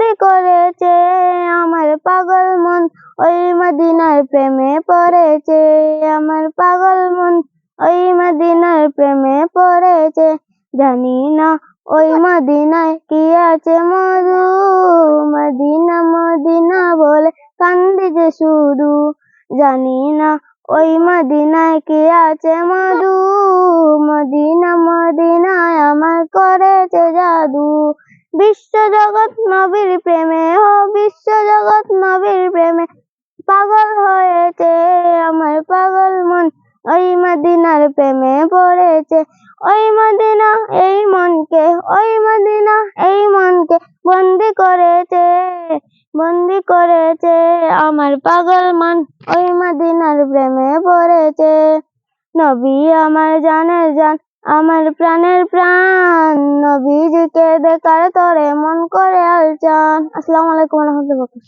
বন্দি করেছে আমার পাগল মন, ওই মদিনার প্রেমে পড়েছে। আমার পাগল মন ওই মদিনার প্রেমে পড়েছে। জানি না ওই মদিনায় কি আছে মধু, মদিনা মদিনা বলে কান্দি যে শুধু। জানি না ওই মদিনায় কি আছে মধু, মদিনা মদিনায় আমার করেছে জাদু। বিশ্ব জগৎ নবীর প্রেমে, ও বিশ্ব জগৎ নবীর প্রেমে পাগল হয়েছে আমার পাগল মন, ওই মদিনার প্রেমে পড়েছে। ওই মদিনা এই মনকে, ওই মদিনা এই মনকে বন্দি করেছে, বন্দি করেছে আমার পাগল মন, ওই মদিনার প্রেমে পড়েছে। নবী আমার জানের জান, আমার প্রাণের প্রাণ, নবীজিকে দেখার তরে মন করে আলচান। আসসালামু আলাইকুম ওয়া রাহমাতুল্লাহি ওয়া বারাকাতুহু।